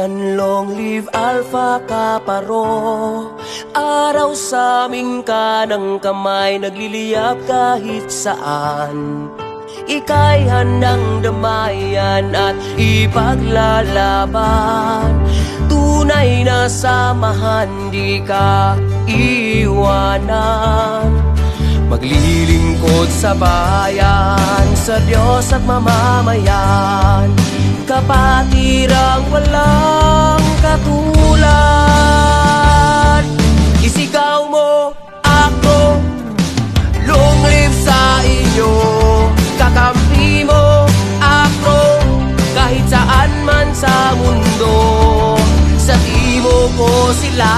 bayan, long live Alpha Kaparo. Araw sa aming kanang kamay, nagliliyab kahit saan. Ika'y handang damayan at ipaglalaban. Tunay na samahan, di ka iwanan. Maglilingkod sa bayan, sa Diyos at mamamayan. Kapatirang walang katulad. Isigaw mo ako, long live sa inyo. Kakampi mo ako, kahit saan man sa mundo. Sa timo ko sila